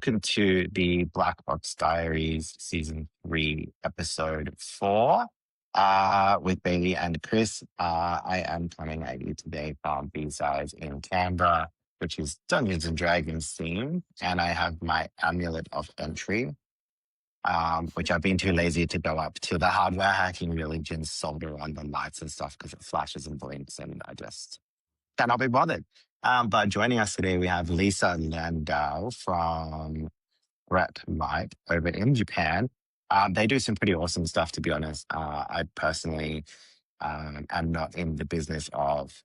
welcome to the Blackbox Diaries Season 3, Episode 4, with Bailey and Chris. I am coming at you today from B-Sides in Canberra, which is Dungeons and Dragons theme, and I have my amulet of entry, which I've been too lazy to go up to the hardware hacking religion, solder on the lights and stuff because it flashes and blinks, and I just cannot be bothered. But joining us today, we have Lisa Landau from ThreatLight over in Japan. They do some pretty awesome stuff, to be honest. I personally am not in the business of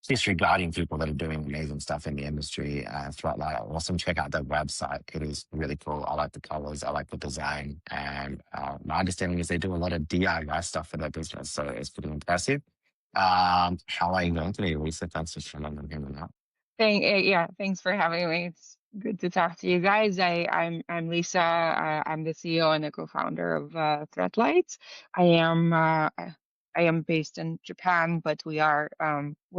disregarding people that are doing amazing stuff in the industry. ThreatLight, awesome. Check out their website. It is really cool. I like the colors. I like the design. And my understanding is they do a lot of DIY stuff for their business. So it's pretty impressive. How are you going today, Lisa? Thanks for showing up and out. Thanks for having me. It's good to talk to you guys. I'm Lisa. I'm the CEO and the co-founder of ThreatLight. I am based in Japan, but we're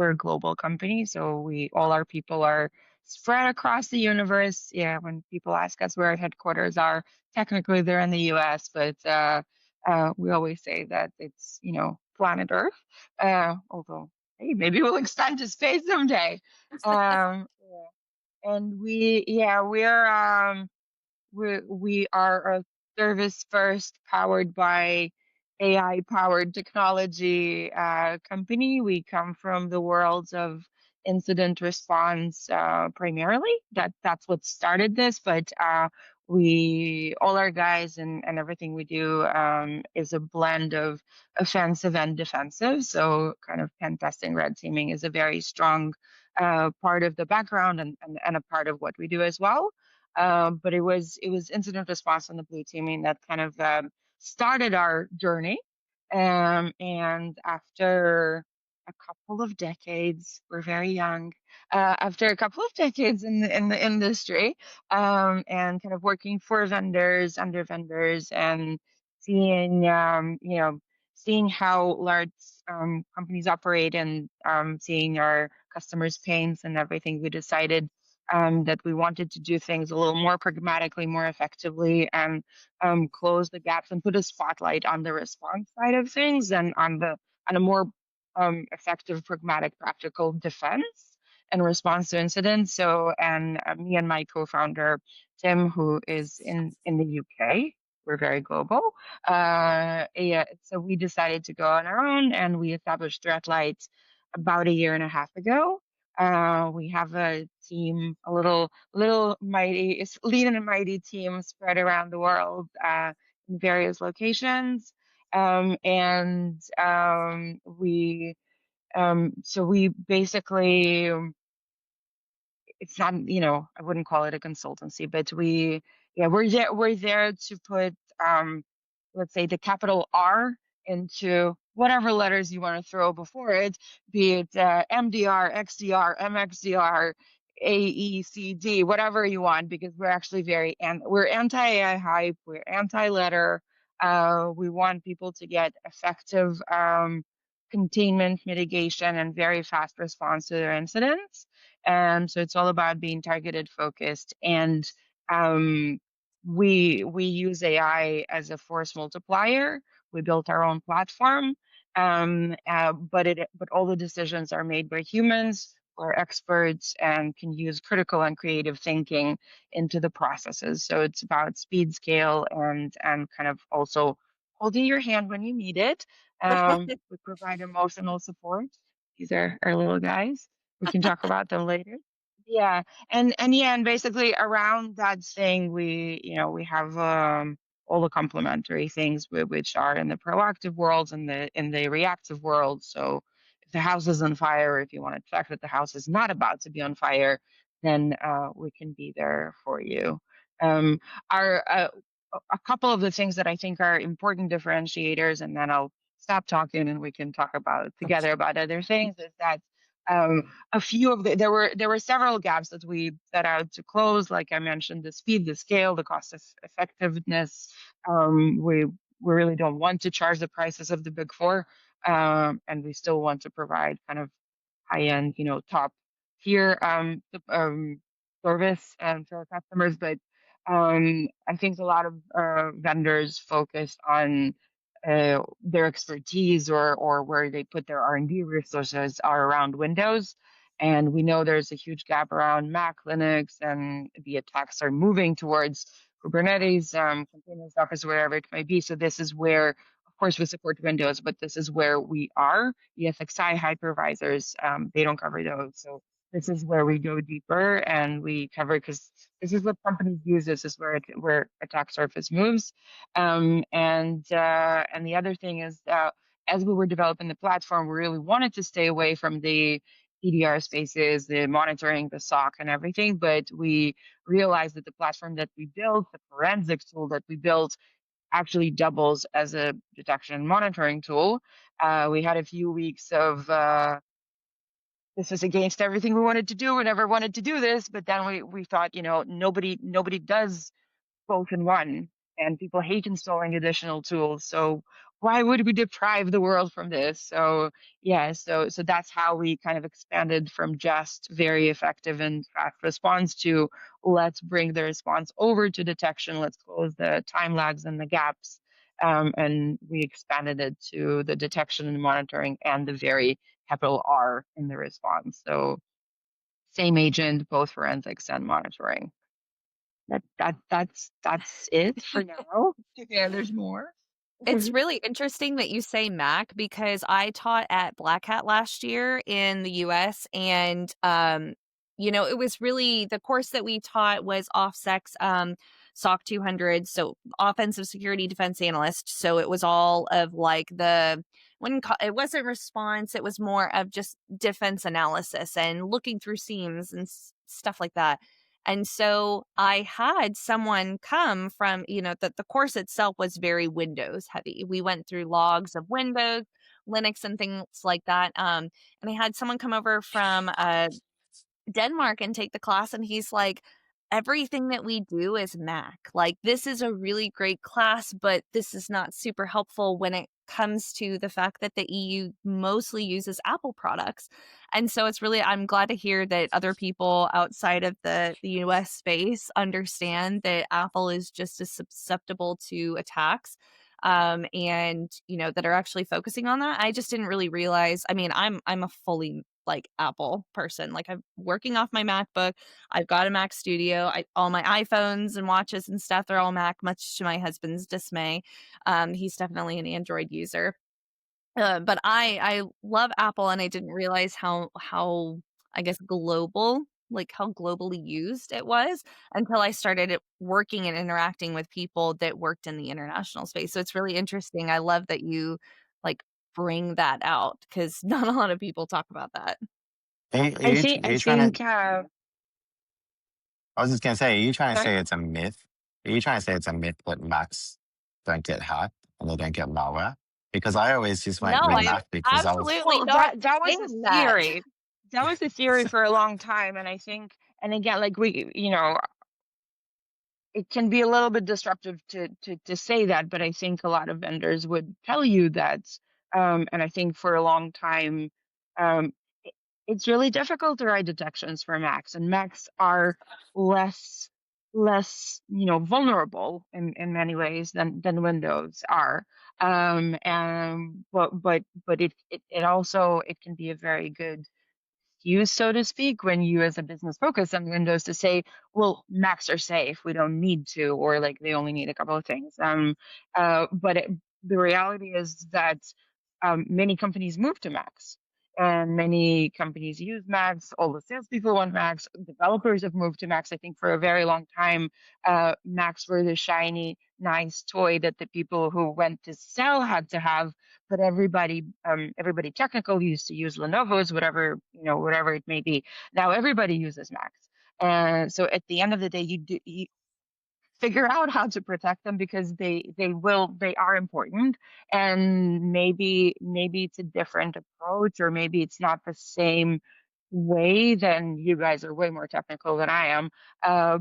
a global company, so we all our people are spread across the universe. Yeah, when people ask us where our headquarters are, technically they're in the U.S., but we always say that it's planet Earth. Although hey, maybe we'll expand to space someday. Yeah. And we are a service first powered by AI powered technology company. We come from the worlds of incident response primarily. That's what started this, but we all our guys and everything we do is a blend of offensive and defensive. So kind of pen testing, red teaming is a very strong part of the background and a part of what we do as well. But it was incident response and the blue teaming that kind of started our journey. And after a couple of decades, we're very young. After a couple of decades in the industry, and kind of working for vendors, under vendors, and seeing seeing how large companies operate and seeing our customers' pains and everything, we decided that we wanted to do things a little more pragmatically, more effectively, and close the gaps and put a spotlight on the response side of things and on a more effective, pragmatic, practical defense and response to incidents. So, and me and my co-founder Tim, who is in the UK, we're very global. So we decided to go on our own, and we established ThreatLight about a year and a half ago. We have a team, a little mighty, it's lean and mighty team spread around the world in various locations. And so we basically, it's not, I wouldn't call it a consultancy, but we're there to put, let's say, the capital R into whatever letters you want to throw before it, be it MDR, XDR, MXDR, AECD, whatever you want, because we're actually we're anti-AI hype, we're anti-letter. We want people to get effective containment, mitigation, and very fast response to their incidents. So it's all about being targeted, focused, and we use AI as a force multiplier. We built our own platform, but all the decisions are made by humans. We're experts and can use critical and creative thinking into the processes. So it's about speed, scale, and kind of also holding your hand when you need it. We provide emotional support. These are our little guys. We can talk about them later. Yeah, and basically around that thing, we have all the complementary things which are in the proactive worlds and in the reactive world. So if the house is on fire, if you want to check that the house is not about to be on fire, then we can be there for you. Our A couple of the things that I think are important differentiators, and then I'll stop talking and we can talk about together about other things, is that a few of there were several gaps that we set out to close. Like I mentioned, the speed, the scale, the cost effectiveness. We really don't want to charge the prices of the big four, and we still want to provide kind of high end, top tier service to our customers, but I think a lot of vendors focused on their expertise or where they put their R&D resources are around Windows. And we know there's a huge gap around Mac, Linux, and the attacks are moving towards Kubernetes, containers, Docker, wherever it may be. So this is where, of course, we support Windows, but this is where we are. ESXi hypervisors, they don't cover those. So this is where we go deeper and we cover because this is what companies use. This is where attack surface moves. And the other thing is as we were developing the platform, we really wanted to stay away from the EDR spaces, the monitoring, the SOC, and everything. But we realized that the platform that we built, the forensics tool that we built, actually doubles as a detection and monitoring tool. We had a few weeks of this is against everything we wanted to do. We never wanted to do this, but then we thought, nobody does both in one, and people hate installing additional tools. So why would we deprive the world from this? So yeah, so that's how we kind of expanded from just very effective and fast response to let's bring the response over to detection. Let's close the time lags and the gaps. And we expanded it to the detection and monitoring and the very capital R in the response. So same agent, both forensics and monitoring. That's it for now. Yeah, there's more. It's really interesting that you say Mac because I taught at Black Hat last year in the US and it was really the course that we taught was OffSec's SOC 200, so offensive security defense analyst. So it was all of like it wasn't response, it was more of just defense analysis and looking through seams and stuff like that. And so I had someone come from, the course itself was very Windows heavy. We went through logs of Windows, Linux, and things like that. And I had someone come over from Denmark and take the class, and he's like, everything that we do is Mac. Like, this is a really great class, but this is not super helpful when it comes to the fact that the EU mostly uses Apple products. And so I'm glad to hear that other people outside of the US space understand that Apple is just as susceptible to attacks. And that are actually focusing on that. I just didn't really realize. I mean, I'm a fully like Apple person. Like I'm working off my MacBook. I've got a Mac Studio. All my iPhones and watches and stuff are all Mac, much to my husband's dismay. He's definitely an Android user. But I love Apple, and I didn't realize how I guess how globally used it was until I started working and interacting with people that worked in the international space. So it's really interesting. I love that you like bring that out because not a lot of people talk about that. I see. Are I you trying think. to? I was just gonna say, are you trying to Sorry. say it's a myth? Are you trying to say it's a myth that Macs don't get hacked and they don't get malware? Because I always just No, went with I'm Mac because I was. absolutely Well, not that was a saying that. theory. That was a theory for a long time, and I think, and again, like it can be a little bit disruptive to say that, but I think a lot of vendors would tell you that. And I think for a long time, um, it's really difficult to write detections for Macs, and Macs are less vulnerable in many ways than Windows are. But it also it can be a very good use, so to speak, when you as a business focus on Windows to say, well, Macs are safe, we don't need to, or like they only need a couple of things. But the reality is that many companies move to Macs. And many companies use Macs. All the salespeople want Macs. Developers have moved to Macs. I think for a very long time, Macs were the shiny, nice toy that the people who went to sell had to have, but everybody technical used to use Lenovo's, whatever it may be. Now everybody uses Macs, and so at the end of the day, you figure out how to protect them because they are important, and maybe it's a different approach, or maybe it's not the same way. Then you guys are way more technical than I am,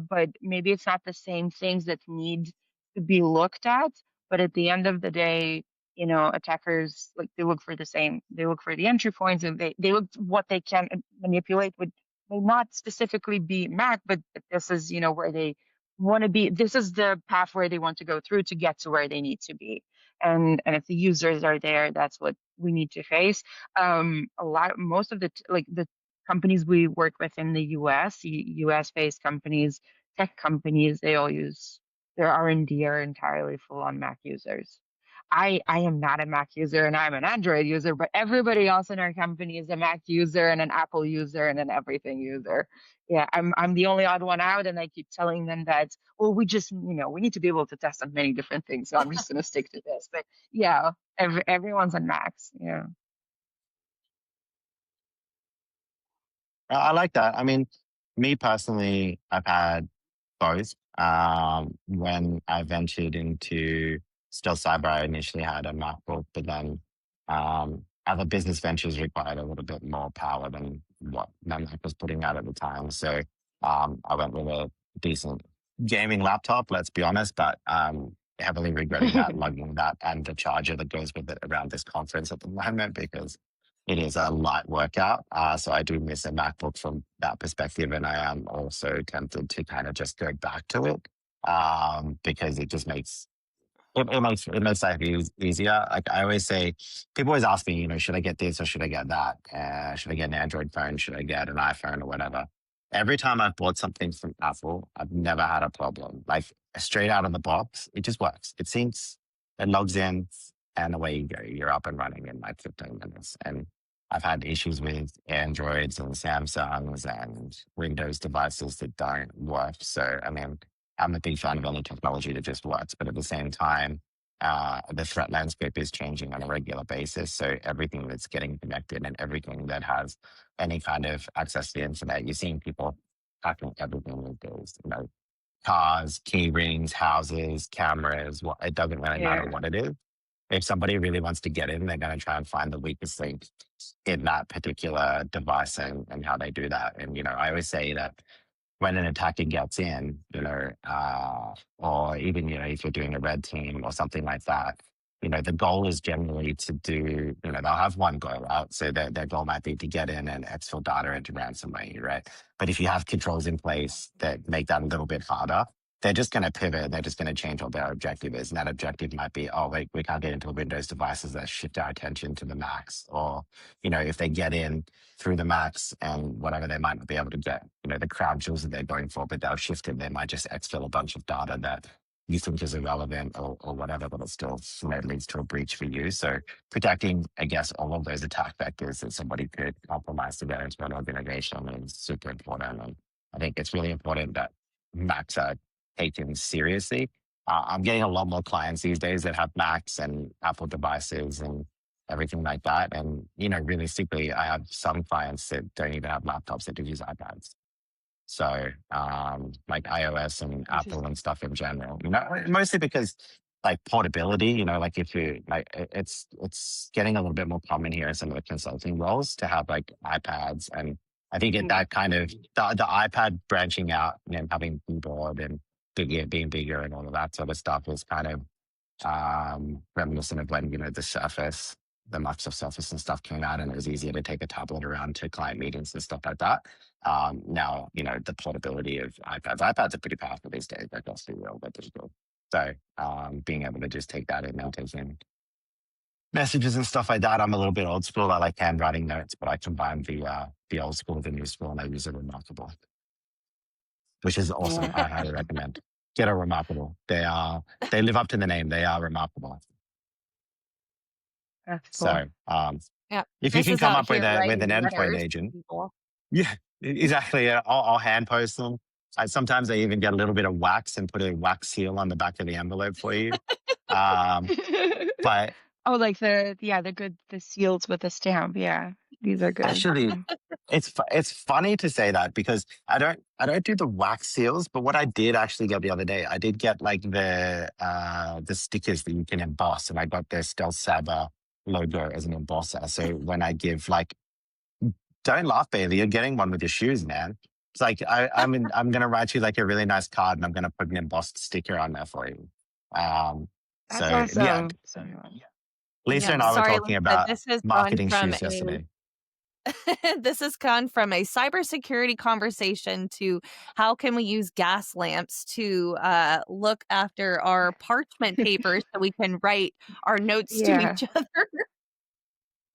but maybe it's not the same things that need to be looked at. But at the end of the day, attackers, like, they look for the same. They look for the entry points, and they look what they can manipulate with may not specifically be Mac, but this is, where they want to be. This is the path where they want to go through to get to where they need to be. And if the users are there, that's what we need to face. Most of the companies we work with in the US based companies, tech companies, they all use their R&D are entirely full on Mac users. I am not a Mac user and I'm an Android user, but everybody else in our company is a Mac user and an Apple user and an everything user. Yeah, I'm the only odd one out, and I keep telling them that, well, we just, we need to be able to test on many different things, so I'm just gonna stick to this. But yeah, everyone's on Macs. Yeah. I like that. I mean, me personally, I've had both. When I ventured into still cyber, I initially had a MacBook, but then other business ventures required a little bit more power than what Mac was putting out at the time. So I went with a decent gaming laptop, let's be honest, but heavily regretting that, lugging that and the charger that goes with it around this conference at the moment because it is a light workout. So I do miss a MacBook from that perspective. And I am also tempted to kind of just go back to it because it just makes it makes life easier. Like I always say, people always ask me, should I get this or should I get that? Should I get an Android phone? Should I get an iPhone or whatever? Every time I've bought something from Apple, I've never had a problem. Like straight out of the box, it just works. It syncs, it logs in, and away you go. You're up and running in like 15 minutes. And I've had issues with Androids and Samsungs and Windows devices that don't work. So, I mean, I'm a big fan of any technology that just works, but at the same time, the threat landscape is changing on a regular basis. So everything that's getting connected and everything that has any kind of access to the internet, you're seeing people hacking everything these days. Cars, key rings, houses, cameras. It doesn't really matter Yeah. what it is. If somebody really wants to get in, they're going to try and find the weakest link in that particular device and how they do that. And I always say that when an attacker gets in, or even, if you're doing a red team or something like that, the goal is generally to do, they'll have one goal, right? So their goal might be to get in and exfil data into ransomware, right? But if you have controls in place that make that a little bit harder, they're just going to pivot. They're just going to change what their objective is. And that objective might be, oh, wait, we can't get into Windows devices. Let's shift our attention to the Macs. Or, if they get in through the Macs and whatever, they might not be able to get, the crown jewels that they're going for, but they'll shift it. They might just exfil a bunch of data that you think is irrelevant or whatever, but it still leads to a breach for you. So protecting, I guess, all of those attack vectors that somebody could compromise to get into an organization is super important. And I think it's really important that Macs are taken seriously. I'm getting a lot more clients these days that have Macs and Apple devices and everything like that. And, realistically, I have some clients that don't even have laptops that do use iPads. So, like iOS and Apple and stuff in general, mostly because like portability, like if you like, it's getting a little bit more common here in some of the consulting roles to have like iPads. And I think that kind of the iPad branching out and having keyboard and being bigger and all of that sort of stuff is kind of reminiscent of when the Microsoft Surface and stuff came out, and it was easier to take a tablet around to client meetings and stuff like that. Now, the portability of iPads are pretty powerful these days. Like, let's be real, they're digital. So being able to just take that in and take in messages and stuff like that. I'm a little bit old school. I like handwriting notes, but I combine the old school with the new school, and I use a Remarkable, which is awesome. I highly recommend. Get a Remarkable. They live up to the name. They are remarkable. That's cool. So Yeah, if you Chris can is come out up with here an writing endpoint letters to agent, people. yeah, exactly. Yeah, I'll hand post them. Sometimes I even get a little bit of wax and put a wax seal on the back of the envelope for you. But Oh, like the seals with the stamp. Yeah, these are good. actually, it's funny to say that because I don't do the wax seals, but what I did actually get the other day, I did get like the stickers that you can emboss, and I got their Stealth Saber logo as an embosser. So when I give like, don't laugh, Bailey, you're getting one with your shoes, man. It's like I'm gonna write you like a really nice card, and I'm gonna put an embossed sticker on there for you. That's So yeah, awesome. So Lisa Yeah, and I were sorry, talking Lisa. about This has gone marketing from shoes yesterday. This has gone from a cybersecurity conversation to how can we use gas lamps to look after our parchment papers so we can write our notes to Yeah. each other.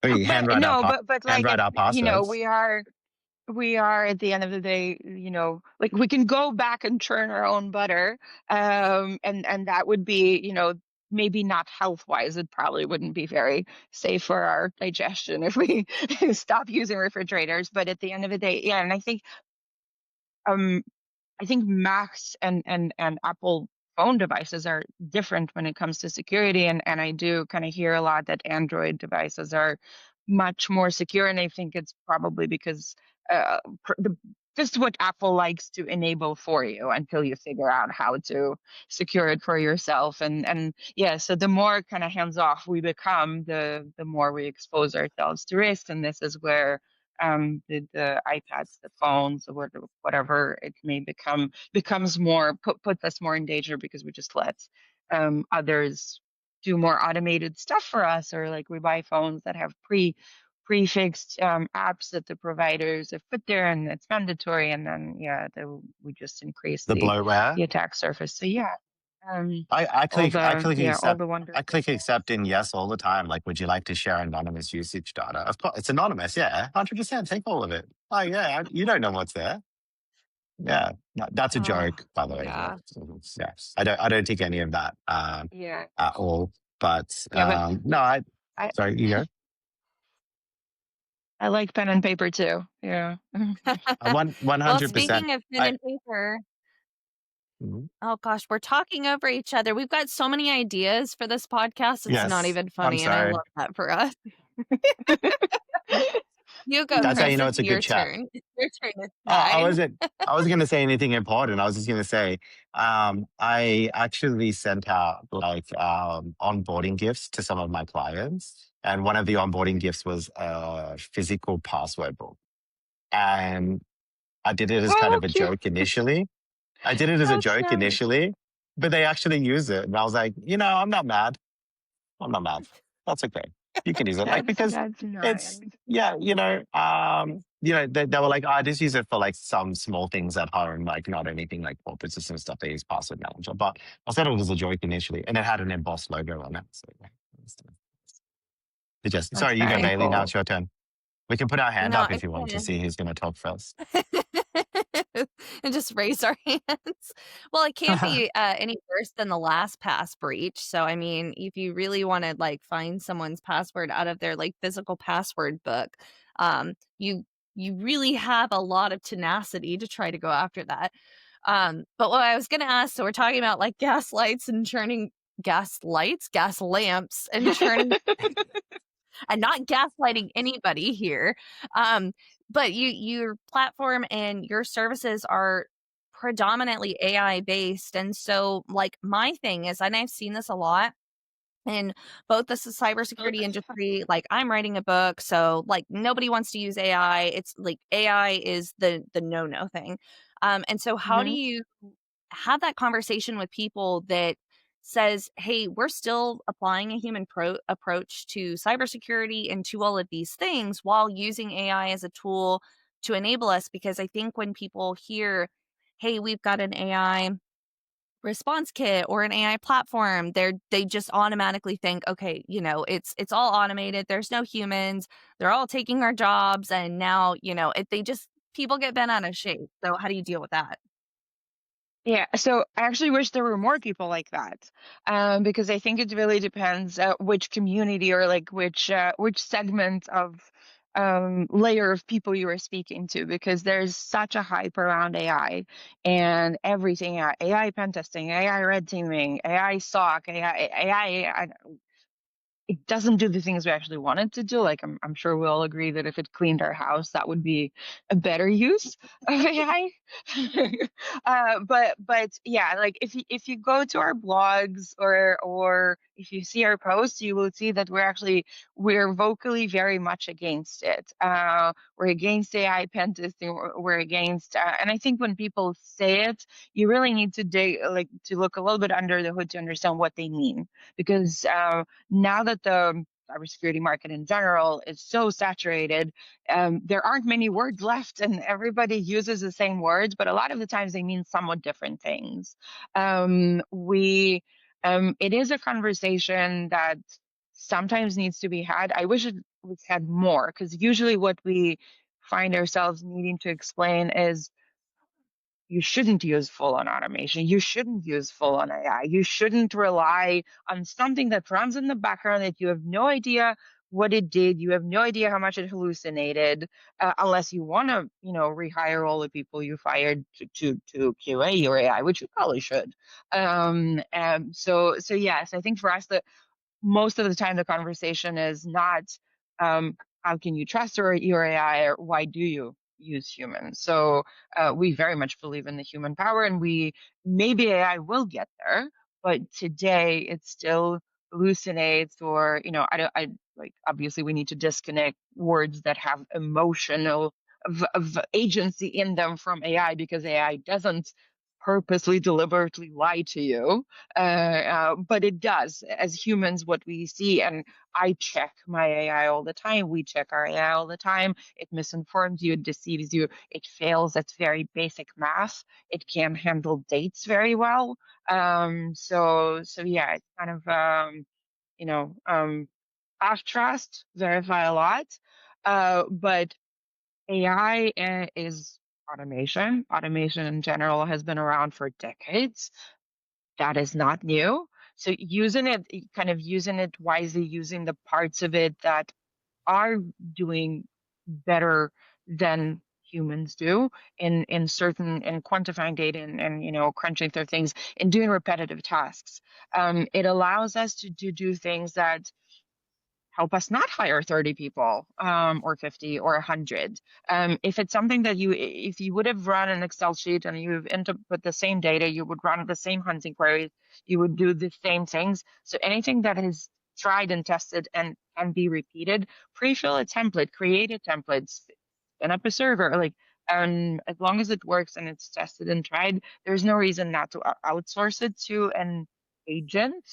We But no, but like handwrite it's, our passwords. we are at the end of the day, like we can go back and churn our own butter, and that would be, maybe not health wise. It probably wouldn't be very safe for our digestion if we stop using refrigerators. But at the end of the day, yeah, and um I think Macs and Apple phone devices are different when it comes to security, and I do kind of hear a lot that Android devices are much more secure, and I think it's probably because this is what Apple likes to enable for you until you figure out how to secure it for yourself, and yeah, so the more kind of hands off we become, the more we expose ourselves to risk, and this is where the iPads, the phones, or whatever it may becomes more puts us more in danger because we just let others do more automated stuff for us, or like we buy phones that have prefixed apps that the providers have put there, and it's mandatory, and then yeah, we just increase The the bloatware. attack surface. So yeah, um, I all I the click yeah, all accept. the I wonderful click things. accept in yes all the time. Like, would you like to share anonymous usage data? Of course, it's anonymous. Yeah, 100%. Take all of it. Oh yeah, you don't know what's there. Yeah, that's a Oh, joke, by the way. yeah. Yeah, I don't take any of that Yeah, at all. But yeah, but no, I sorry, you go. I like pen and paper too. Yeah. One Well, hundred percent. speaking of pen I and paper, Mhm. oh gosh, we're talking over each other. We've got so many ideas for this podcast. It's not Yes, even I'm funny, and I sorry. love that for us. You go, That's how you Chris. know It's it's a good your chat. turn. It's your turn to I shine. wasn't. I wasn't going to say anything important. I was just going to say, I actually sent out like onboarding gifts to some of my clients, and one of the onboarding gifts was a physical password book. And I did it as kind Oh, of a cute. joke initially. I did it as a That's joke nice. initially, but they actually use it, and I was like, I'm not mad. I'm not mad. That's okay. You can use it. Like, because That's nice. it's, yeah, they were like, I just use it for like some small things at home, like not anything like corporate system stuff. They use password manager. But I said it was a joke initially, and it had an embossed logo on it. So yeah. That's Sorry, you go, very Bailey. Now cool. it's your turn. We can put our hand No, up if you want to see who's going to talk first. and just raise our hands. Well, it can't be any worse than the last pass breach. So, I mean, if you really want to like find someone's password out of their like physical password book, um, you you really have a lot of tenacity to try to go after that. But what I was going to ask, so we're talking about like gas lights and churning gas lights, gas lamps, and churning and not gaslighting anybody here. Um, but your platform and your services are predominantly AI based. And so like my thing is, and I've seen this a lot in both the cybersecurity industry, like I'm writing a book, so like nobody wants to use AI. It's like AI is the no thing. And so how do Hmm. you have that conversation with people that says, hey, we're still applying a human approach to cybersecurity and to all of these things while using AI as a tool to enable us? Because I think when people hear, hey, we've got an AI response kit or an AI platform, they just automatically think, okay, it's all automated. There's no humans. They're all taking our jobs, and now they just people get bent out of shape. So how do you deal with that? Yeah, so I actually wish there were more people like that, because I think it really depends which community or like which segment of layer of people you are speaking to, because there's such a hype around AI and everything, AI pen testing, AI red teaming, AI SOC, AI, it doesn't do the things we actually want it to do. Like I'm sure we all agree that if it cleaned our house, that would be a better use of AI. But yeah, like if you go to our blogs or if you see our posts, you will see that we're vocally very much against it. We're against AI pen testing. We're against, and I think when people say it, you really need to look a little bit under the hood to understand what they mean, because now that cybersecurity market in general is so saturated. There aren't many words left, and everybody uses the same words, but a lot of the times they mean somewhat different things. It is a conversation that sometimes needs to be had. I wish it was had more, because usually what we find ourselves needing to explain is you shouldn't use full on automation. You shouldn't use full on AI. You shouldn't rely on something that runs in the background that you have no idea what it did. You have no idea how much it hallucinated, unless you want to, rehire all the people you fired to QA your AI, which you probably should. So yes, I think for us, most of the time the conversation is not how can you trust your AI, or why do you use humans. So we very much believe in the human power, and maybe AI will get there, but today it still hallucinates, or I like, obviously we need to disconnect words that have emotional of agency in them from AI, because AI doesn't purposely deliberately lie to you, but it does. As humans, what we see, and I check my AI all the time, we check our AI all the time, it misinforms you, it deceives you, it fails at very basic math, it can handle dates very well. So yeah, it's kind of have trust, verify a lot, but AI is automation. Automation in general has been around for decades. That is not new. So kind of using it wisely, using the parts of it that are doing better than humans do in quantifying data, and crunching through things and doing repetitive tasks. It allows us to do things that help us not hire 30 people, or 50 or 100. If it's something that if you would have run an Excel sheet and you've input the same data, you would run the same hunting queries, you would do the same things. So anything that is tried and tested and can be repeated, pre-fill a template, create a template, spin up a server, and as long as it works and it's tested and tried, there's no reason not to outsource it to an agent.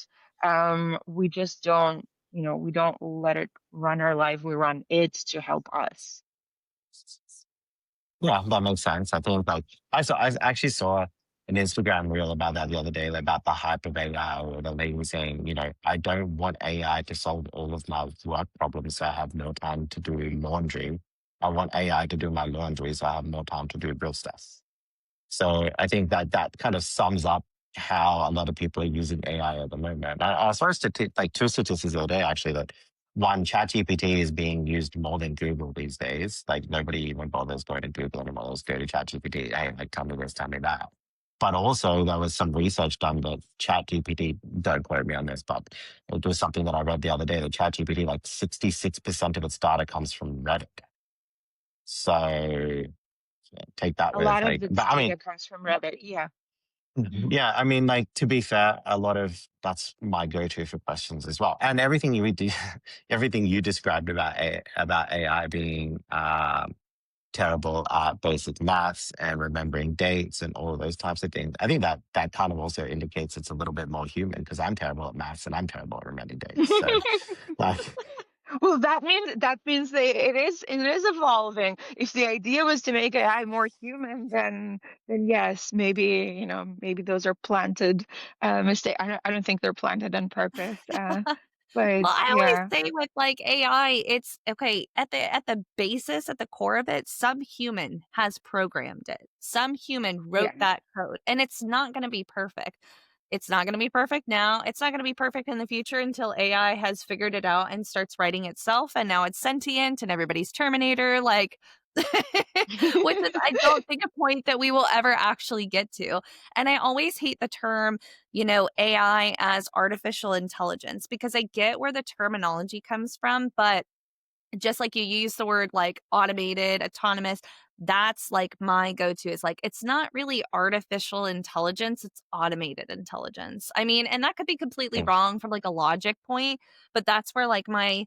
We just don't, we don't let it run our life. We run it to help us. Yeah, that makes sense. I think I actually saw an Instagram reel about that the other day, like, about the hype of AI, or the lady was saying, I don't want AI to solve all of my work problems, so I have no time to do laundry. I want AI to do my laundry, so I have more time to do real stuff. So I think that kind of sums up how a lot of people are using AI at the moment. I saw like two statistics the other day, actually, that one, ChatGPT is being used more than Google these days. Like, nobody even bothers going to Google anymore. Let's go to ChatGPT. Hey, like, tell me this, tell me that. But also, there was some research done that ChatGPT, don't quote me on this, but it was something that I read the other day, that ChatGPT, like 66% of its data comes from Reddit. So take that A with, lot of like, its but I mean, data comes from Reddit. Yeah. yeah, I mean, like, to be fair, a lot of that's my go-to for questions as well. And everything you do, everything you described about AI being terrible at basic maths and remembering dates and all of those types of things, I think that kind of also indicates it's a little bit more human, because I'm terrible at maths and I'm terrible at remembering dates. So, like, Well, that means it is evolving. If the idea was to make AI more human, then yes, maybe those are planted mistake. I don't think they're planted on purpose. But Well, I always yeah, say with like AI, it's okay at the basis, at the core of it, some human has programmed it. Some human wrote yeah. that code, and it's not going to be perfect. It's not going to be perfect now. It's not going to be perfect in the future until AI has figured it out and starts writing itself, and now it's sentient and everybody's Terminator. Like, which is, I don't think, a point that we will ever actually get to. And I always hate the term, AI as artificial intelligence, because I get where the terminology comes from, but just like you use the word like automated, autonomous, that's like my go-to. Is like, it's not really artificial intelligence, it's automated intelligence. I mean, and that could be completely wrong from like a logic point, but that's where like my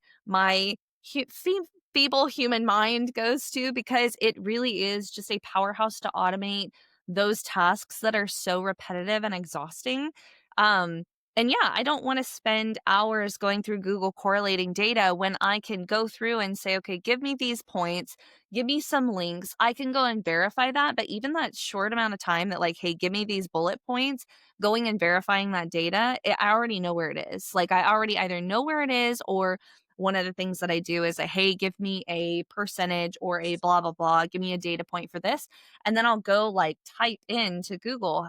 feeble human mind goes to, because it really is just a powerhouse to automate those tasks that are so repetitive and exhausting. Um And yeah, I don't want to spend hours going through Google correlating data when I can go through and say, okay, give me these points, give me some links. I can go and verify that. But even that short amount of time that, like, hey, give me these bullet points, going and verifying that data, I already know where it is. Like, I already either know where it is, or one of the things that I do is, hey, give me a percentage or a blah, blah, blah, give me a data point for this. And then I'll go like type into Google,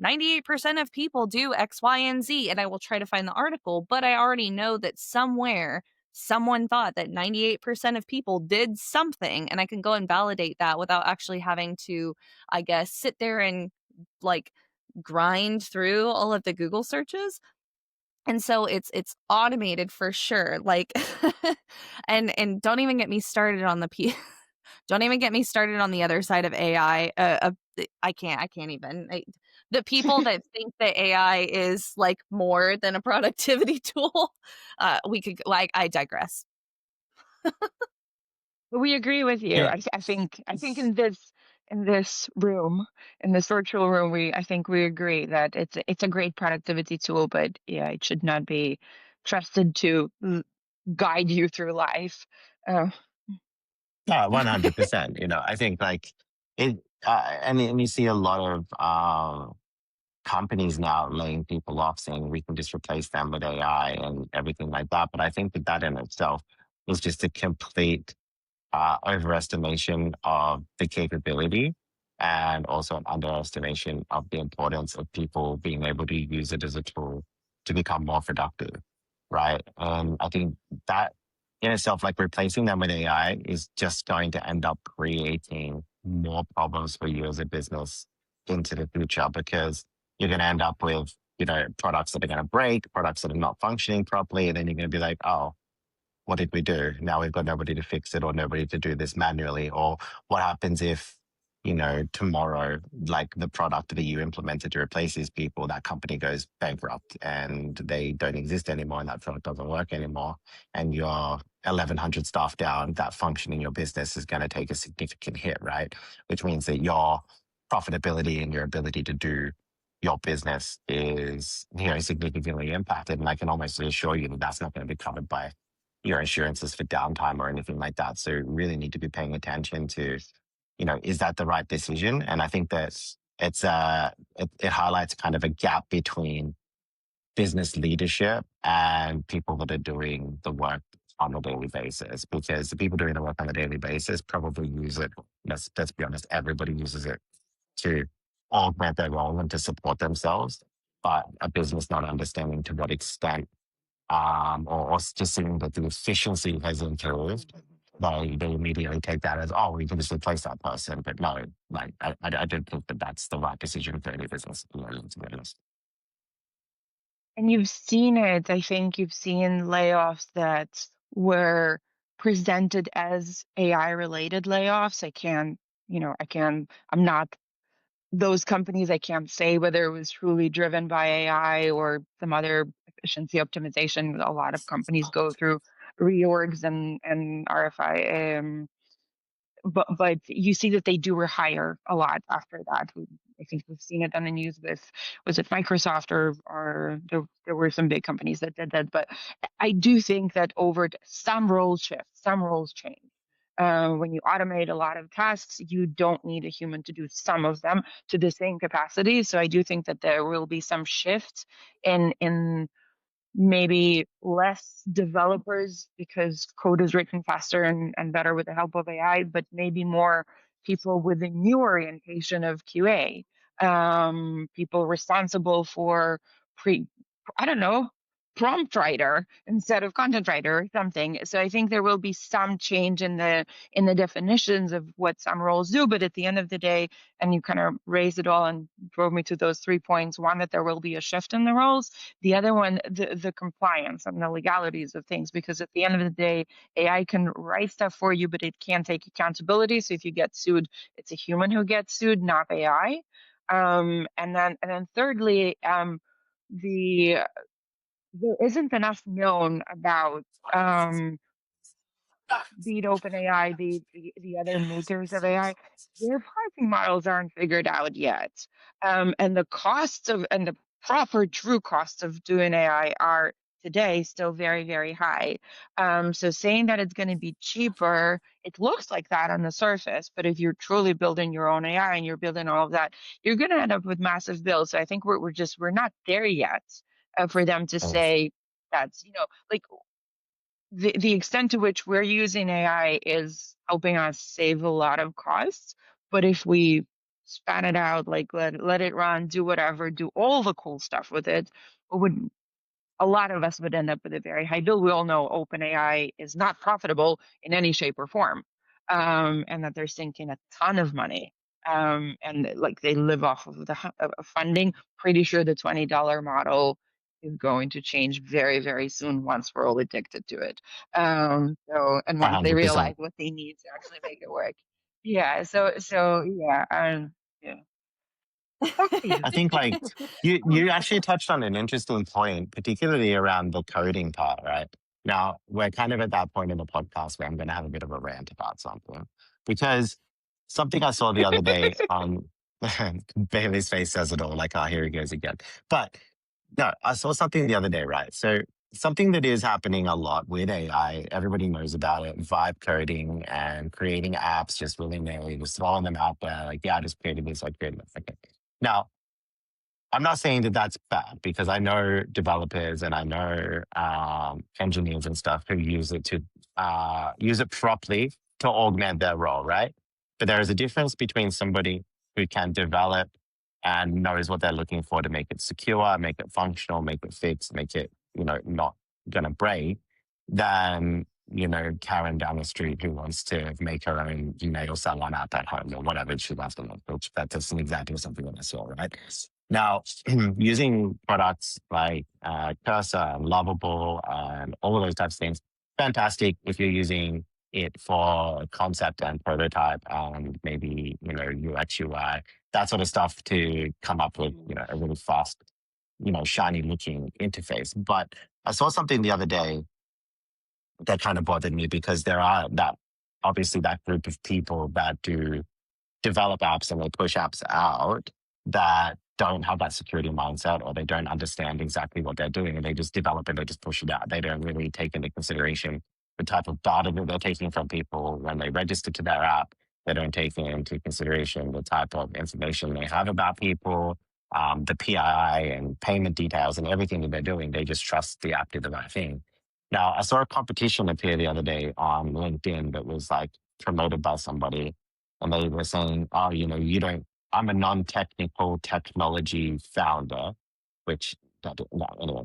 98% of people do X, Y, and Z, and I will try to find the article, but I already know that somewhere someone thought that 98% of people did something, and I can go and validate that without actually having to, I guess, sit there and like grind through all of the Google searches. And so it's automated for sure. Like and don't even get me started on don't even get me started on the other side of AI. I can't even. The people that think that AI is like more than a productivity tool, we could, like, I digress. But we agree with you. Yeah. I think in this room, in this virtual room, I think we agree that it's a great productivity tool, but yeah, it should not be trusted to guide you through life. Uh, Yeah, 100%. I think like it, and you see a lot of companies now laying people off, saying we can just replace them with AI and everything like that. But I think that in itself is just a complete overestimation of the capability, and also an underestimation of the importance of people being able to use it as a tool to become more productive, right? And I think that in itself, like replacing them with AI, is just going to end up creating more problems for you as a business into the future, because you're going to end up with, products that are going to break, products that are not functioning properly. And then you're going to be like, oh, what did we do? Now we've got nobody to fix it, or nobody to do this manually. Or what happens if, tomorrow, like the product that you implemented to replace these people, that company goes bankrupt and they don't exist anymore, and that product doesn't work anymore, and you're 1,100 staff down, that function in your business is going to take a significant hit, right? Which means that your profitability and your ability to do your business is, significantly impacted. And I can almost assure you that that's not going to be covered by your insurances for downtime or anything like that. So you really need to be paying attention to, is that the right decision? And I think that it highlights kind of a gap between business leadership and people that are doing the work on a daily basis. Because the people doing the work on a daily basis probably use it. Let's be honest, everybody uses it to augment their role and to support themselves. But a business not understanding to what extent, or just seeing that the efficiency has improved, they immediately take that as, oh, we can just replace that person. But no, like I don't think that that's the right decision for any business, to be honest. and you've seen it. I think you've seen layoffs that were presented as AI related layoffs. I'm not those companies. I can't say whether it was truly driven by AI or some other efficiency optimization. A lot of companies go through reorgs and RFI, but you see that they do rehire a lot after that. I think we've seen it on the news with, was it Microsoft, or there were some big companies that did that. But I do think that some roles shift, some roles change. When you automate a lot of tasks, you don't need a human to do some of them to the same capacity. So I do think that there will be some shifts in maybe less developers because code is written faster and better with the help of AI, but maybe more people with a new orientation of QA, people responsible for pre, I don't know, prompt writer instead of content writer or something. So I think there will be some change in the definitions of what some roles do, but at the end of the day, and you kind of raised it all and drove me to those 3 points. One, that there will be a shift in the roles. The other one, the compliance and the legalities of things, because at the end of the day, AI can write stuff for you, but it can't take accountability. So if you get sued, it's a human who gets sued, not AI. And then thirdly, the there isn't enough known about be it OpenAI, the other makers of AI. Their pricing models aren't figured out yet, and the costs of and the proper true costs of doing AI are today still very, very high. So saying that it's going to be cheaper, it looks like that on the surface, but if you're truly building your own AI and you're building all of that, you're going to end up with massive bills. So I think we're not there yet for them to say that's, like the extent to which we're using AI is helping us save a lot of costs. But if we span it out, like let it run, do whatever, do all the cool stuff with it, would a lot of us would end up with a very high bill. We all know OpenAI is not profitable in any shape or form, and that they're sinking a ton of money. And like they live off of the funding. Pretty sure the $20 model is going to change very, very soon once we're all addicted to it. And once they 100%. realize what they need to actually make it work. Yeah. So yeah. Yeah. Back to you. I think like you actually touched on an interesting point, particularly around the coding part, right? Now we're kind of at that point in the podcast where I'm going to have a bit of a rant about something because something I saw the other day on Bailey's face says it all. Like, oh, here he goes again. But no, I saw something the other day, right? So something that is happening a lot with AI, everybody knows about it, vibe coding and creating apps just willy nilly, just throwing them out there. Like, yeah, I just created this, I created this. Okay. Now, I'm not saying that that's bad because I know developers and I know engineers and stuff who use it properly to augment their role, right? But there is a difference between somebody who can develop and knows what they're looking for to make it secure, make it functional, make it fix, make it not gonna break, than Karen down the street who wants to make her own nail salon app at home or whatever she loves to look. That's just an example of something that I saw, right? Now, using products like Cursor and Lovable and all of those types of things, fantastic if you're using it for concept and prototype and maybe, UX, UI, that sort of stuff to come up with, a really fast, shiny looking interface. But I saw something the other day that kind of bothered me because there are obviously that group of people that do develop apps and they push apps out that don't have that security mindset or they don't understand exactly what they're doing and they just develop it, they just push it out. They don't really take into consideration the type of data that they're taking from people when they register to their app. They don't take into consideration the type of information they have about people, the PII and payment details and everything that they're doing. They just trust the app did the right thing. Now, I saw a competition appear the other day on LinkedIn that was like promoted by somebody and they were saying, oh, you don't, I'm a non-technical technology founder, which, no, anyway,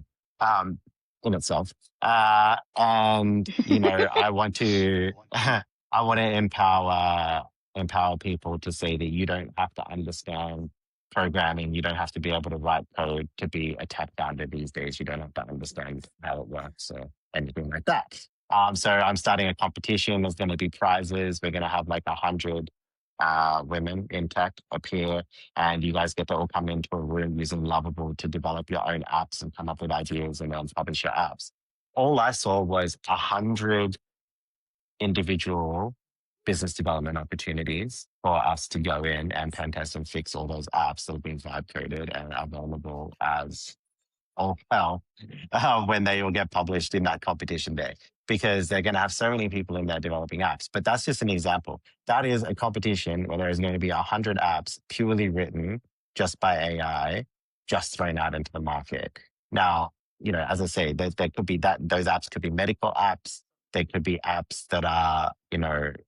in itself. And, I want to, I want to empower people to say that you don't have to understand programming. You don't have to be able to write code to be a tech founder these days. You don't have to understand how it works or anything like that. So I'm starting a competition. There's going to be prizes. We're going to have like 100 women in tech appear, and you guys get to all come into a room using Lovable to develop your own apps and come up with ideas and then publish your apps. All I saw was 100 individual business development opportunities for us to go in and pen test and fix all those apps that have been vibe coded and available as all hell when they all get published in that competition day because they're going to have so many people in there developing apps. But that's just an example. That is a competition where there is going to be 100 apps purely written just by AI, just thrown out into the market. Now, as I say, there could be those apps could be medical apps. They could be apps that are,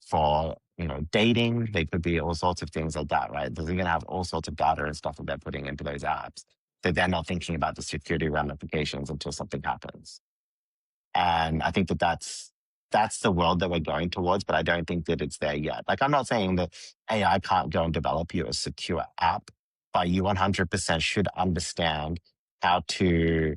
for, dating. They could be all sorts of things like that, right? They're going to have all sorts of data and stuff that they're putting into those apps. That they're not thinking about the security ramifications until something happens. And I think that's the world that we're going towards, but I don't think that it's there yet. Like, I'm not saying that AI can't go and develop you a secure app, but you 100% should understand how to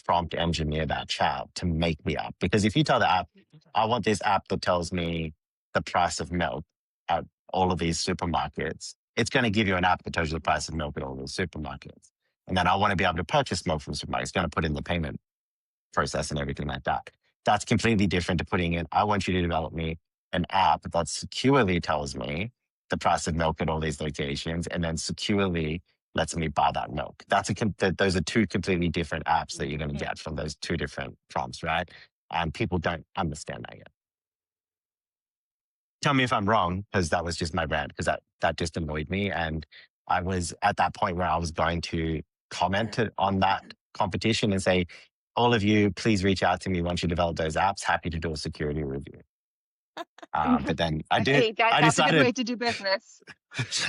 prompt engineer that chat to make the app. Because if you tell the app, I want this app that tells me the price of milk at all of these supermarkets, it's going to give you an app that tells you the price of milk at all those supermarkets. And then I want to be able to purchase milk from the supermarket. It's going to put in the payment process and everything like that. That's completely different to putting in, I want you to develop me an app that securely tells me the price of milk at all these locations and then securely lets me buy that milk. Those are two completely different apps that you're going to Yeah. get from those two different prompts, right? And people don't understand that yet. Tell me if I'm wrong, because that was just my rant, because that just annoyed me. And I was at that point where I was going to comment on that competition and say, all of you, please reach out to me once you develop those apps. Happy to do a security review. But then Hey, I that's a good decided way to do business.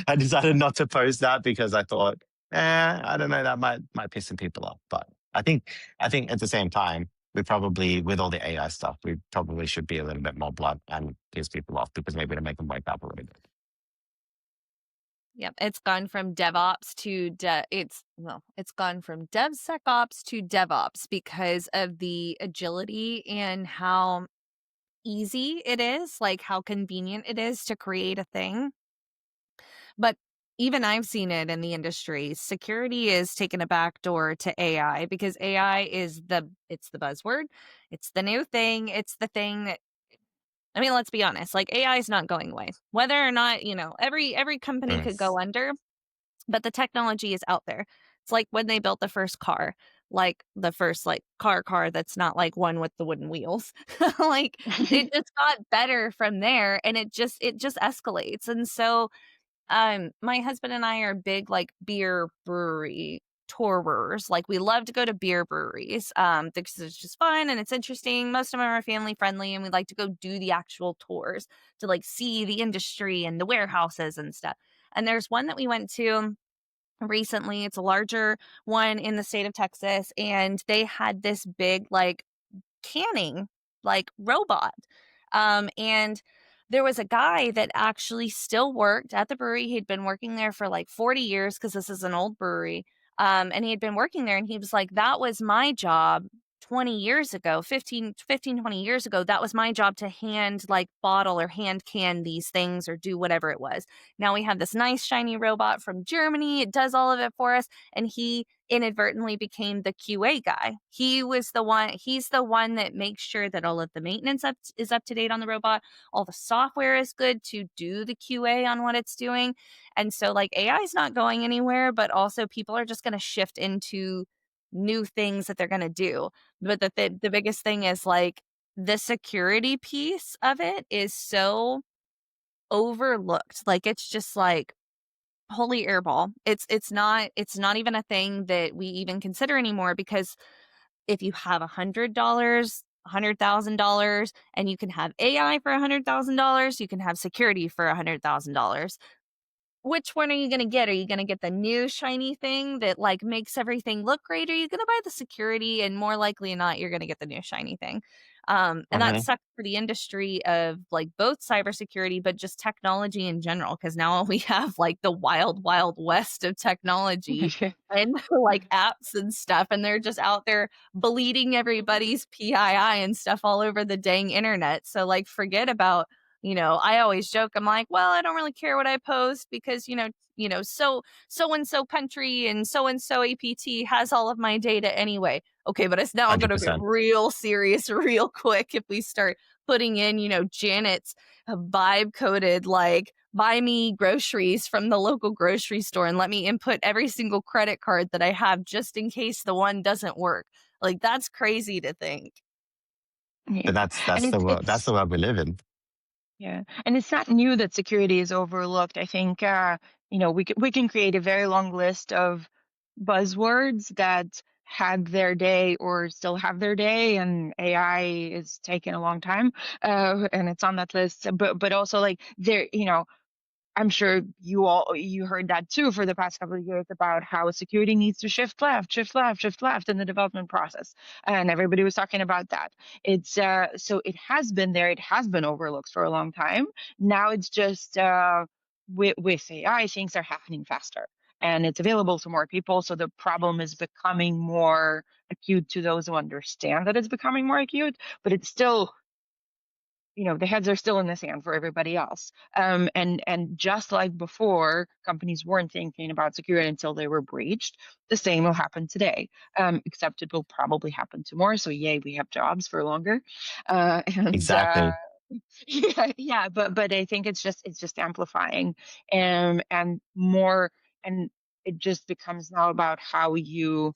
I decided not to post that because I thought, I don't know, that might piss some people off. But I think at the same time, we probably, with all the AI stuff, we probably should be a little bit more blunt and piss people off because maybe to make them wake up a little bit. Yep, it's gone from DevOps to it's gone from DevSecOps to DevOps because of the agility and how easy it is, like how convenient it is to create a thing. But even I've seen it in the industry. Security is taking a backdoor to AI because AI is it's the buzzword. It's the new thing. It's the thing that, I mean, let's be honest, like AI is not going away. Whether or not, every company could Mm. go under, but the technology is out there. It's like when they built the first car, like the first like car that's not like one with the wooden wheels. Like it just got better from there and it just escalates. And so my husband and I are big like beer brewery tourers. Like we love to go to beer breweries because it's just fun and it's interesting. Most of them are family friendly and we like to go do the actual tours to like see the industry and the warehouses and stuff. And there's one that we went to recently. It's a larger one in the state of Texas and they had this big like canning like robot. And there was a guy that actually still worked at the brewery. He'd been working there for like 40 years because this is an old brewery. And he had been working there and he was like, that was my job 20 years ago, 20 years ago. That was my job to hand like bottle or hand can these things or do whatever it was. Now we have this nice shiny robot from Germany. It does all of it for us. And he inadvertently became the QA guy. He's the one that makes sure that all of the maintenance is up to date on the robot. All the software is good to do the QA on what it's doing. And so like AI is not going anywhere, but also people are just going to shift into new things that they're going to do. But the biggest thing is like the security piece of it is so overlooked. Like it's just like holy airball. It's not even a thing that we even consider anymore because if you have $100, $100,000 and you can have AI for $100,000, you can have security for $100,000. Which one are you going to get? Are you going to get the new shiny thing that like makes everything look great? Or are you going to buy the security and more likely than not, you're going to get the new shiny thing? And that Mm-hmm. sucks for the industry of like both cybersecurity, but just technology in general. Cause now we have like the wild, wild west of technology and like apps and stuff. And they're just out there bleeding everybody's PII and stuff all over the dang internet. So like forget about I always joke, I'm like, well, I don't really care what I post because, so and so country and so APT has all of my data anyway. Okay, but it's now going to get 100%. real serious real quick if we start putting in, Janet's vibe coded, like, buy me groceries from the local grocery store and let me input every single credit card that I have just in case the one doesn't work. Like, that's crazy to think. Yeah. But And that's the world. That's it's the world we live in. yeah, and it's not new that security is overlooked. I think we can create a very long list of buzzwords that had their day or still have their day, and AI is taking a long time, and it's on that list. But also like there, I'm sure you heard that too for the past couple of years about how security needs to shift left, shift left, shift left in the development process, and everybody was talking about that. It's so it has been there, it has been overlooked for a long time. Now it's just with AI, things are happening faster, and it's available to more people. So the problem is becoming more acute to those who understand that it's becoming more acute, but it's still the heads are still in the sand for everybody else. And just like before, companies weren't thinking about security until they were breached. The same will happen today, except it will probably happen tomorrow. So yay, we have jobs for longer. And Exactly. yeah. But I think it's just amplifying, and more and it just becomes now about how you,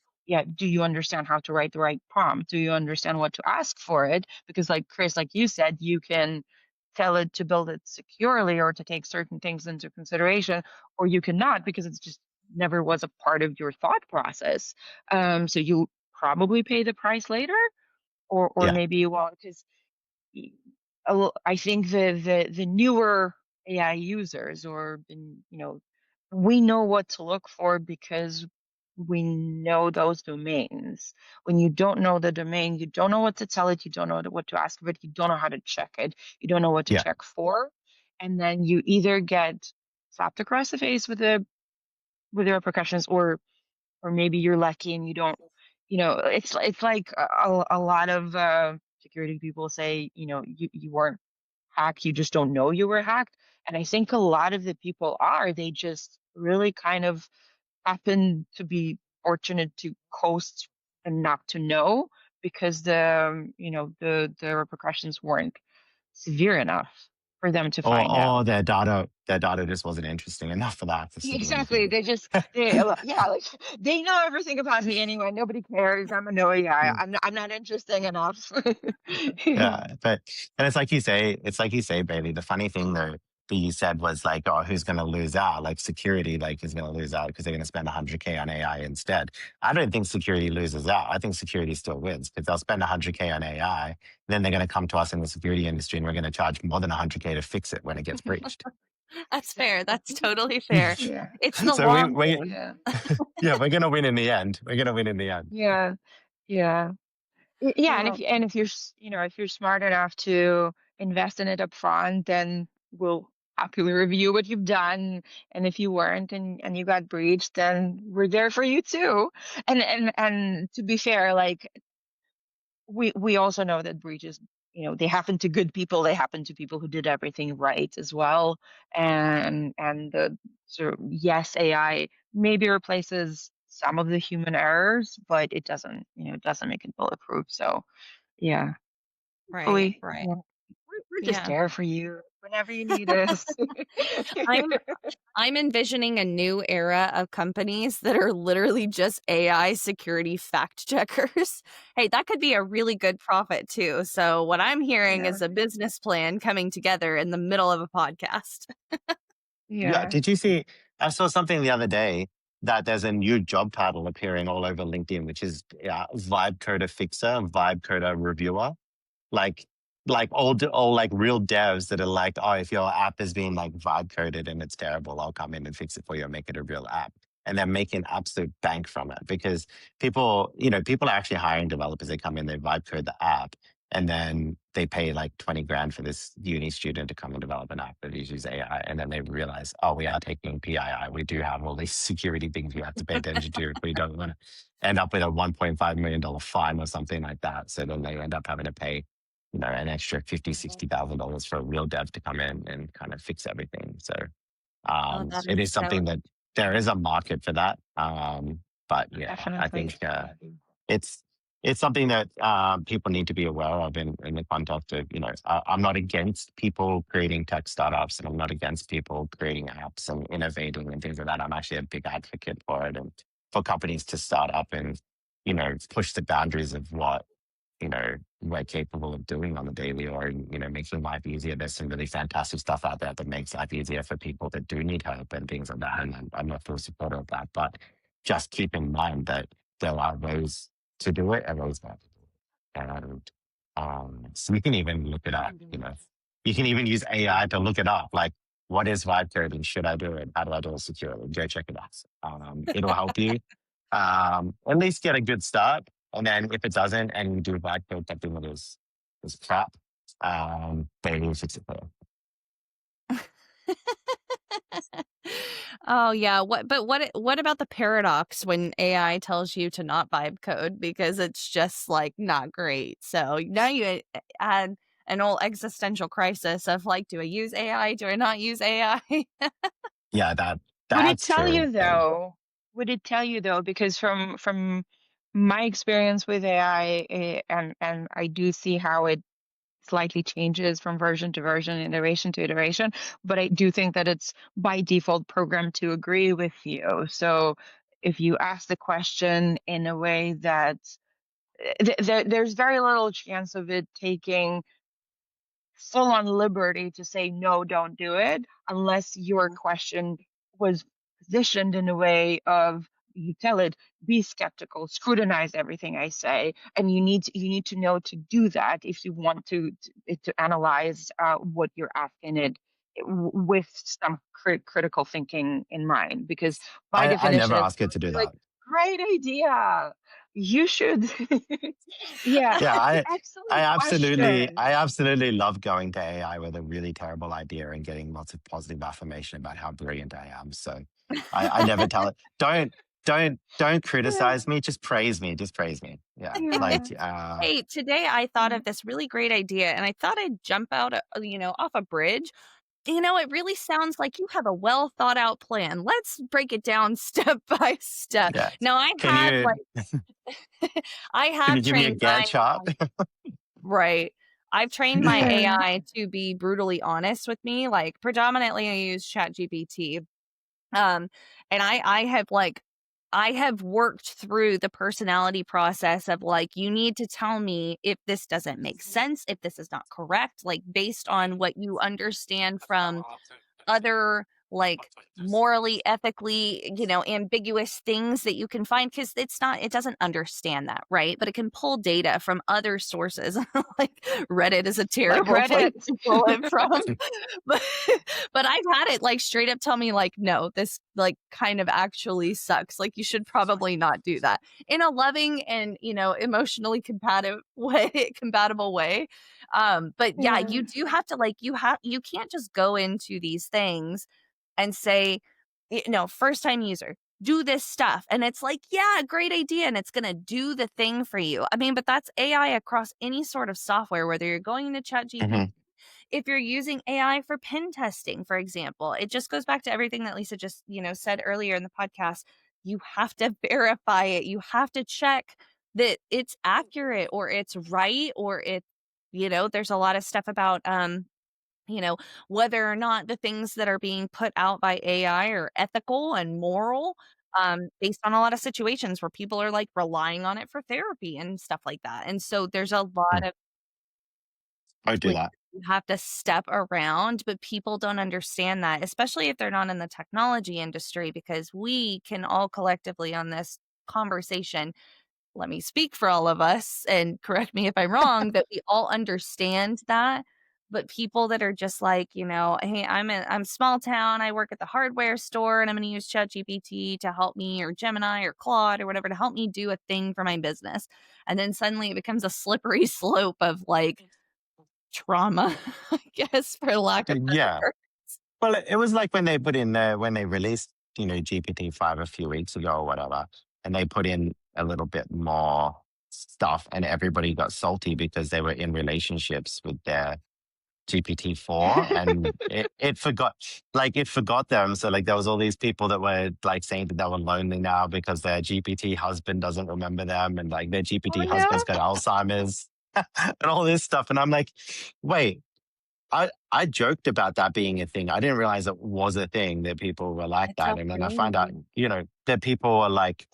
do you understand how to write the right prompt? Do you understand what to ask for it? Because like Chris, like you said, you can tell it to build it securely or to take certain things into consideration, or you cannot because it's just never was a part of your thought process. So you probably pay the price later, or Yeah, maybe you won't, because I think the newer AI users, or we know what to look for because we know those domains. When you don't know the domain, you don't know what to tell it, you don't know what to ask of it, you don't know how to check it, you don't know what to yeah. check for, and then you either get slapped across the face with the repercussions, or maybe you're lucky and you don't. It's like a lot of security people say, you weren't hacked, you just don't know you were hacked. And I think a lot of the people they just really kind of happen to be fortunate to coast and not to know, because the repercussions weren't severe enough for them to find Or out. their data just wasn't interesting enough for the hackers to do Exactly. anything. Like they know everything about me anyway. Nobody cares. I'm a no AI. I'm not interesting enough. Yeah, but and it's like you say, Bailey. The funny thing though that you said was like, oh, who's going to lose out? Like security, like is going to lose out because they're going to spend 100K on AI instead. I don't think security loses out. I think security still wins because they'll spend 100K on AI, then they're going to come to us in the security industry and we're going to charge more than 100K to fix it when it gets breached. That's fair. That's Exactly. totally fair. Yeah. It's the So we long we game. Yeah. yeah, we're going to win in the end. We're going to win in the end. Yeah. Yeah. Yeah, and Oh, if you're if you're smart enough to invest in it up front, then we'll happily review what you've done. And if you weren't, and you got breached, then we're there for you too. And to be fair, like we also know that breaches, they happen to good people, they happen to people who did everything right as well. And the sort of, yes, AI maybe replaces some of the human errors, but it doesn't make it bulletproof. So yeah, right, hopefully, right. we're just Yeah. there for you whenever you need us. I'm I'm envisioning a new era of companies that are literally just AI security fact checkers. Hey, that could be a really good profit too. So what I'm hearing Yeah. is a business plan coming together in the middle of a podcast. Yeah. Yeah. Did you see? I saw something the other day that there's a new job title appearing all over LinkedIn, which is vibe coder fixer and vibe coder reviewer. like like all like real devs that are like, oh, if your app is being like vibe coded and it's terrible, I'll come in and fix it for you and make it a real app. And they're making absolute bank from it because people are actually hiring developers. They come in, they vibe code the app, and then they pay like 20 grand for this uni student to come and develop an app that uses AI. And then they realize, oh, we are taking PII. We do have all these security things we have to pay attention to if we don't want to end up with a $1.5 million fine or something like that. So then they end up having to pay an extra $50,000, $60,000 for a real dev to come in and kind of fix everything. So Oh, that it is is so something that there is a market for that. But yeah, I Definitely. think it's it's something that people need to be aware of in the context of, I'm not against people creating tech startups and I'm not against people creating apps and innovating and things like that. I'm actually a big advocate for it and for companies to start up and, push the boundaries of what we're capable of doing on the daily, or making life easier. There's some really fantastic stuff out there that makes life easier for people that do need help and things like that, and I'm a full supporter of that. But just keep in mind that there are ways to do it and ways not to do it. And so you can even look it up. You can even use AI to look it up, like, what is vibe coding? Should I do it? How do I do it securely? Go check it out. It'll help you at least get a good start. And then if it doesn't, and you do vibe code something that is crap, then you fix it for you. Oh yeah, what about the paradox when AI tells you to not vibe code because it's just like not great. So now you add an old existential crisis of like, do I use AI? Do I not use AI? Yeah, Would it that's tell true. you though? Would it tell you though? Because from my experience with AI, and I do see how it slightly changes from version to version, iteration to iteration, but I do think that it's by default programmed to agree with you. So if you ask the question in a way that there's very little chance of it taking full on liberty to say no, don't do it, unless your question was positioned in a way of, you tell it, be skeptical, scrutinize everything I say, and you need to know to do that if you want to analyze what you're asking it with some critical thinking in mind, because by I never definition it's ask her going to to do be like, that. great idea, you should. Yeah. Yeah, Excellent question. I absolutely love going to AI with a really terrible idea and getting lots of positive affirmation about how brilliant I am. So I never tell it, don't Yeah. criticize me, just praise me, just praise me. Yeah. Yeah. Hey, today I thought Yeah. of this really great idea and I thought I'd jump out, off a bridge. It really sounds like you have a well thought out plan. Let's break it down step by step. yeah. Now, Can you I can you have give me a trained Gantt chart? right. I've trained my Yeah. AI to be brutally honest with me. Like, predominantly, I use ChatGPT. Um, and I have worked through the personality process of like, you need to tell me if this doesn't make sense, if this is not correct, like based on what you understand from other like morally, ethically, ambiguous things that you can find because it doesn't understand that, right? But it can pull data from other sources. Like Reddit is a Like terrible place Reddit. to pull it from. But but I've had it like straight up tell me like, no, this like kind of actually sucks. Like you should probably not do that in a loving and emotionally compatible way. But yeah, Yeah. you do have to like you can't just go into these things and say, first time user, do this stuff. And it's like, yeah, great idea. And it's going to do the thing for you. I mean, but that's AI across any sort of software, whether you're going into ChatGPT, Mhm. if you're using AI for pen testing, for example. It just goes back to everything that Lisa just, said earlier in the podcast. You have to verify it. You have to check that it's accurate or it's right or there's a lot of stuff about you know, whether or not the things that are being put out by AI are ethical and moral, based on a lot of situations where people are like relying on it for therapy and stuff like that. And so there's a lot Mm. of Don't do like that. you have to step around, but people don't understand that, especially if they're not in the technology industry, because we can all collectively on this conversation, let me speak for all of us and correct me if I'm wrong, that we all understand that. But people that are just like, hey, I'm small town, I work at the hardware store and I'm gonna use ChatGPT to help me or Gemini or Claude or whatever to help me do a thing for my business. And then suddenly it becomes a slippery slope of like trauma, I guess, for lack of better Yeah. word. Well, it was like when they put in when they released, GPT-5 a few weeks ago or whatever, and they put in a little bit more stuff, and everybody got salty because they were in relationships with their GPT-4, and it forgot them. So like there was all these people that were like saying that they were lonely now because their GPT husband doesn't remember them, and like their Oh GPT no. husband's got Alzheimer's and all this stuff. And I'm like, wait. I joked about that being a thing. I didn't realize it was a thing that people were like It's that. so And then I find out, crazy. that people are like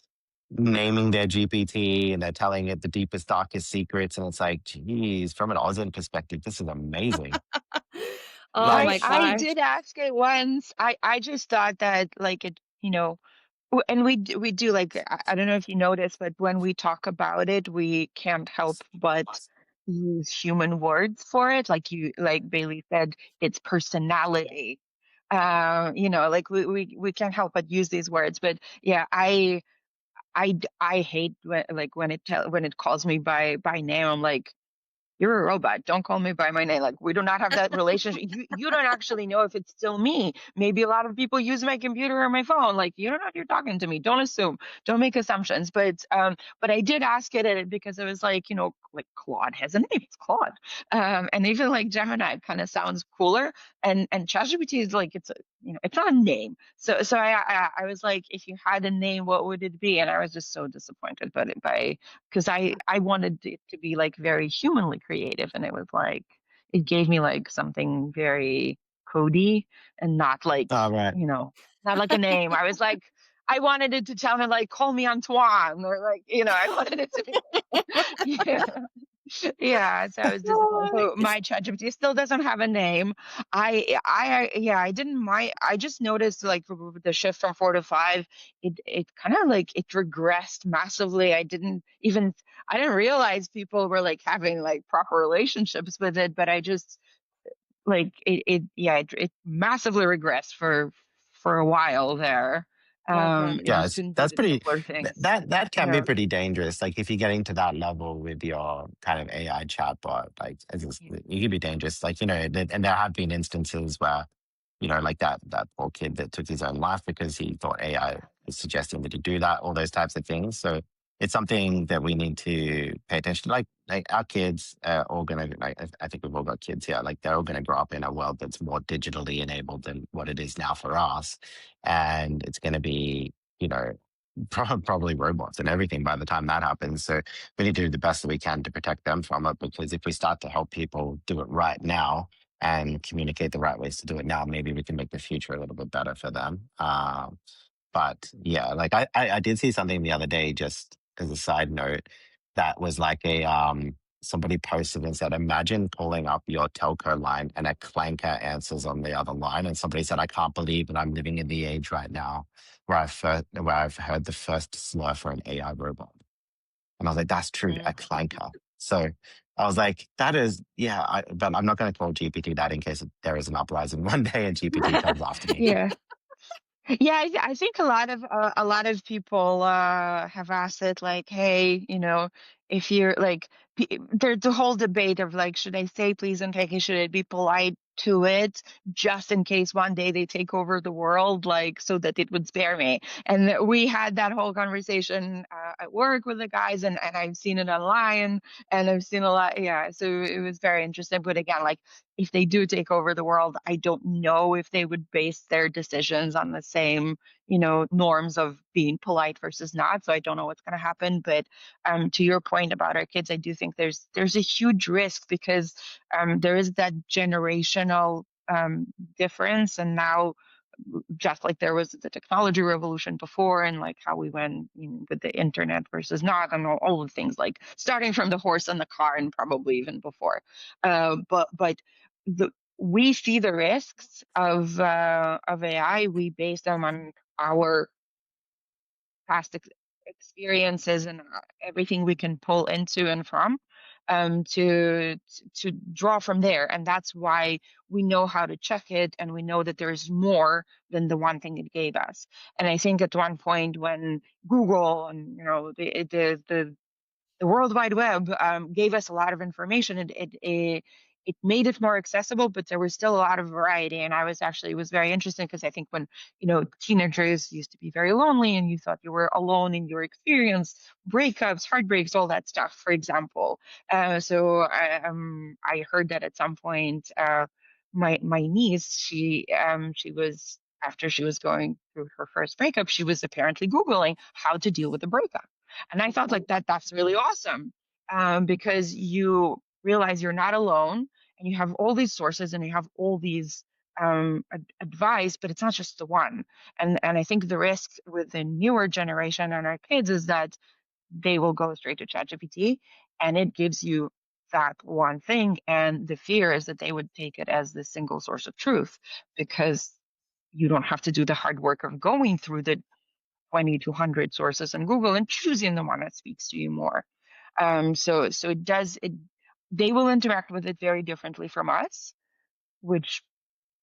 naming their GPT and they're telling it the deepest, darkest secrets. And it's like, geez, from an Auslan perspective, this is amazing. Oh Like, my I gosh. did ask it once. I just thought that like it, and we do like I don't know if you noticed, but when we talk about it, we can't help but use human words for it. Like Bailey said, it's personality. Like we can't help but use these words. But yeah, I hate when it calls me by name. I'm like, you're a robot. Don't call me by my name. Like we do not have that relationship. You don't actually know if it's still me. Maybe a lot of people use my computer or my phone. Like you don't know if you're talking to me. Don't assume. Don't make assumptions. But I did ask it because it was like, like Claude has a name. It's Claude. And even like Gemini kind of sounds cooler. And ChatGPT is like it's not a name. So I was like, if you had a name, what would it be? And I was just so disappointed by because I wanted it to be like very humanly creative, and it was like, it gave me like something very cody and not like, Oh, right. not like a name. I was like, I wanted it to tell me like, call me Antoine, or like, I wanted it to be, yeah. Yeah, so I was disappointed. So my ChatGPT still doesn't have a name. Yeah, I didn't mind. I just noticed like with the shift from 4 to 5, it kind of like it regressed massively. I didn't realize people were like having like proper relationships with it, but I just like it massively regressed for a while there. It Yeah, just couldn't do that's the pretty. simpler things. That can be Yeah. pretty dangerous. Like if you're getting to that level with your kind of AI chatbot, like Yeah. you could be dangerous. Like and there have been instances where, like that poor kid that took his own life because he thought AI was suggesting that he do that, all those types of things. So it's something that we need to pay attention to. Like our kids are all gonna like. I think we've all got kids here. Like they're all gonna grow up in a world that's more digitally enabled than what it is now for us, and it's gonna be you know probably robots and everything by the time that happens. So we need to do the best that we can to protect them from it, because if we start to help people do it right now and communicate the right ways to do it now, maybe we can make the future a little bit better for them. But yeah, like I did see something the other day, just as a side note, that was like somebody posted and said, imagine calling up your telco line and a clanker answers on the other line. And somebody said, I can't believe that I'm living in the age right now where I've heard the first slur for an AI robot. And I was like, that's true, a clanker. So I was like, that is, yeah, but I'm not going to call GPT that in case there is an uprising one day and GPT comes after me. Yeah. Yeah, I think a lot of people have asked it like, hey, if you're like, there's the whole debate of like, should I say please and thank you? Should I be polite to it just in case one day they take over the world, like so that it would spare me? And we had that whole conversation at work with the guys, and I've seen it online, and I've seen a lot. Yeah, so it was very interesting. But again, like if they do take over the world, I don't know if they would base their decisions on the same, norms of being polite versus not. So I don't know what's going to happen. But to your point about our kids, I do think there's a huge risk because there is that generational difference, and now just like there was the technology revolution before and like how we went with the internet versus not and all the things like starting from the horse and the car and probably even before but we see the risks of AI. We base them on our past experiences and everything we can pull into and from to draw from there, and that's why we know how to check it, and we know that there's more than the one thing it gave us. And I think at one point when Google and the World Wide Web gave us a lot of information. It made it more accessible, but there was still a lot of variety. And it was very interesting because I think when teenagers used to be very lonely, and you thought you were alone in your experience, breakups, heartbreaks, all that stuff, for example. I heard that at some point, my niece, she was after she was going through her first breakup, she was apparently Googling how to deal with a breakup. And I thought like that's really awesome because you realize you're not alone, and you have all these sources and you have all these advice, but it's not just the one. And I think the risk with the newer generation and our kids is that they will go straight to ChatGPT, and it gives you that one thing. And the fear is that they would take it as the single source of truth because you don't have to do the hard work of going through the 20 to 100 sources in Google and choosing the one that speaks to you more. So they will interact with it very differently from us, which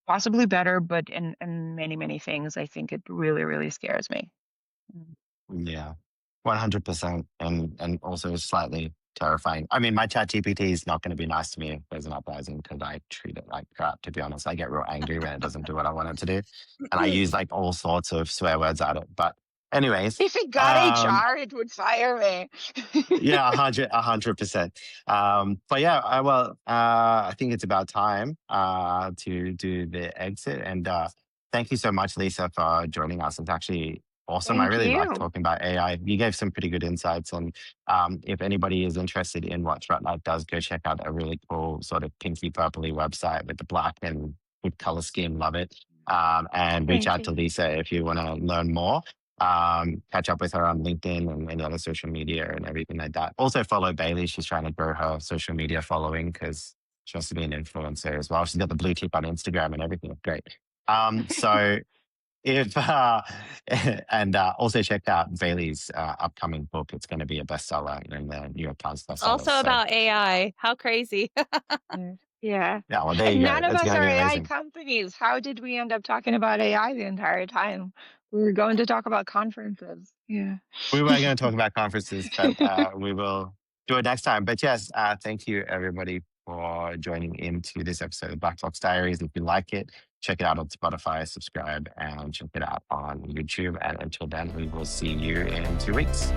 possibly better, but in many, many things, I think it really, really scares me. Yeah, 100%. And also slightly terrifying. I mean, my chat GPT is not going to be nice to me if there's an uprising because I treat it like crap, to be honest. I get real angry when it doesn't do what I want it to do. And I use like all sorts of swear words at it. But anyways, If it got um, HR, it would fire me. yeah, 100%. But yeah, I think it's about time to do the exit. And thank you so much, Lisa, for joining us. It's actually awesome. I Thank really like you. talking about AI. You gave some pretty good insights. And if anybody is interested in what ThreatLight does, go check out a really cool sort of pinky purpley website with the black and good color scheme. Love it. And reach Thank out to you. Lisa if you want to learn more. Catch up with her on LinkedIn and any other social media and everything like that. Also follow Bailey. She's trying to grow her social media following because she wants to be an influencer as well. She's got the blue tick on Instagram and everything. Great. So if and also check out Bailey's upcoming book. It's going to be a bestseller in the New York Times It's bestsellers. also So about AI. How crazy. Yeah. yeah, well there And you go. none of That's us going to are be AI amazing. companies. How did we end up talking about AI the entire time? We were going to talk about conferences. Yeah. We were going to talk about conferences, but we will do it next time. But yes, thank you everybody for joining into this episode of Blackbox Diaries. If you like it, check it out on Spotify, subscribe, and check it out on YouTube. And until then, we will see you in 2 weeks.